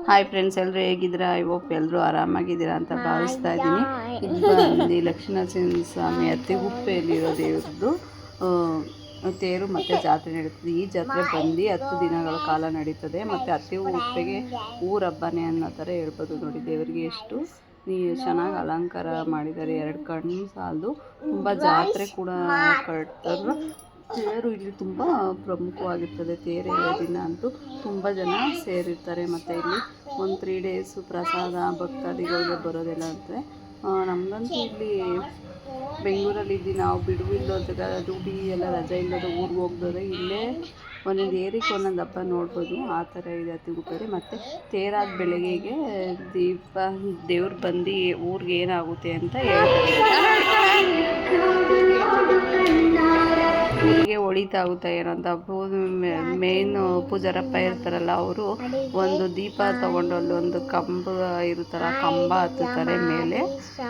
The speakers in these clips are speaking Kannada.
ಹಾಯ್ ಫ್ರೆಂಡ್ಸ್, ಎಲ್ಲರೂ ಹೇಗಿದ್ದೀರಾ? ಐ ಹೋಪ್ ಎಲ್ಲರೂ ಆರಾಮಾಗಿದ್ದೀರಾ ಅಂತ ಭಾವಿಸ್ತಾ ಇದ್ದೀನಿ. ಇದು ಬಂದು ಲಕ್ಷ್ಮೀನರಸಿಂಹಸ್ವಾಮಿ ಅತ್ತಿಗುಪ್ಪೆಯಲ್ಲಿರೋ ದೇವ್ರದ್ದು ತೇರು ಮತ್ತು ಜಾತ್ರೆ ನಡೀತದೆ. ಈ ಜಾತ್ರೆ ಬಂದು 10 ದಿನಗಳ ಕಾಲ ನಡೀತದೆ ಮತ್ತು ಅತ್ತಿಗುಪ್ಪೆಗೆ ಊರ ಹಬ್ಬನೇ ಅನ್ನೋ ಥರ ಹೇಳ್ಬೋದು. ನೋಡಿ ದೇವರಿಗೆ ಎಷ್ಟು ಚೆನ್ನಾಗಿ ಅಲಂಕಾರ ಮಾಡಿದ್ದಾರೆ. 2 ಕಣ್ಣು ಸಾಲದು. ತುಂಬ ಜಾತ್ರೆ ಕೂಡ ಕಟ್ತಾರೆ. ತೇರು ಇಲ್ಲಿ ತುಂಬ ಪ್ರಮುಖವಾಗಿರ್ತದೆ. ತೇರು ದಿನ ಅಂತೂ ತುಂಬ ಜನ ಸೇರಿರ್ತಾರೆ. ಮತ್ತು ಇಲ್ಲಿ ಒಂದು 3 ಡೇಸು ಪ್ರಸಾದ ಭಕ್ತಾದಿಗಳಿಗೆ ಬರೋದೆಲ್ಲ ಇರ್ತದೆ. ನಮಗಂತೂ ಇಲ್ಲಿ ಬೆಂಗಳೂರಲ್ಲಿ ಇದ್ದು ನಾವು ಬಿಡುವಿಲ್ಲದ ಡ್ಯೂಟಿ ಎಲ್ಲ ರಜೆ ಇಲ್ಲದ ಊರಿಗೆ ಹೋಗ್ದೋದೆ ಇಲ್ಲೇ ಒಂದೊಂದು ಏರಿಕೆ ಒಂದೊಂದು ಹಬ್ಬ ನೋಡ್ಬೋದು. ಆ ಥರ ಇದೆ ಅತ್ತಿಗುಪ್ಪೆಯಲ್ಲಿ. ಮತ್ತು ತೇರಾದ ಬೆಳಗ್ಗೆಗೆ ದೀಪ ದೇವ್ರು ಬಂದು ಊರಿಗೆ ಏನಾಗುತ್ತೆ ಅಂತ ಹೇಳ್ತಾರೆ. ಹೀಗೆ ಹೊಳಿತಾಗುತ್ತೆ ಏನಂತ ಮೇನ್ ಪೂಜಾರಪ್ಪ ಇರ್ತಾರಲ್ಲ, ಅವರು ಒಂದು ದೀಪ ತೊಗೊಂಡು ಅಲ್ಲೊಂದು ಕಂಬ ಇರುತ್ತಲ್ಲ, ಕಂಬ ಹತ್ತುತ್ತಾರೆ ಮೇಲೆ.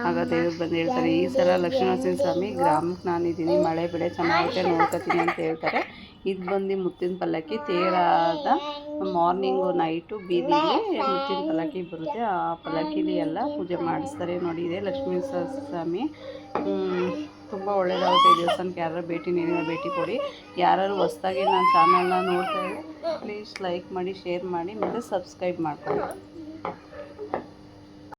ಆಗ ದೇವ್ರು ಬಂದು ಹೇಳ್ತಾರೆ, ಈ ಸಲ ಲಕ್ಷ್ಮೀನರಸಿಂಹಸ್ವಾಮಿ ಗ್ರಾಮಕ್ಕೆ ನಾನಿದ್ದೀನಿ, ಮಳೆ ಬೆಳೆ ಚೆನ್ನಾಗುತ್ತೆ ನೋಡ್ಕೊತೀನಿ ಅಂತ ಹೇಳ್ತಾರೆ. ಇದು ಬಂದು ಮುತ್ತಿನ ಪಲ್ಲಕ್ಕಿ. ತೇರಾದ ಮಾರ್ನಿಂಗು ನೈಟು ಬೀದಿಗೆ ಮುತ್ತಿನ ಪಲ್ಲಕ್ಕಿ ಬರುತ್ತೆ. ಆ ಪಲ್ಲಕ್ಕಿಲಿ ಎಲ್ಲ ಪೂಜೆ ಮಾಡಿಸ್ತಾರೆ. ನೋಡಿ, ಇದೆ ಲಕ್ಷ್ಮೀನರಸಿಂಹಸ್ವಾಮಿ. ತುಂಬ ಒಳ್ಳೆಯದಾಗುತ್ತೆ ಈ ದೇವಸ್ಥಾನಕ್ಕೆ. ಯಾರು ಭೇಟಿ ಕೊಡಿ. ಯಾರು ಹೊಸ್ದಾಗಿ ನನ್ನ ಚಾನಲ್ನ ನೋಡ್ತಾ ಇದ್ದರೆ ಪ್ಲೀಸ್ ಲೈಕ್ ಮಾಡಿ, ಶೇರ್ ಮಾಡಿ ಮತ್ತು ಸಬ್ಸ್ಕ್ರೈಬ್ ಮಾಡ್ಕೊಳ್ಳಿ.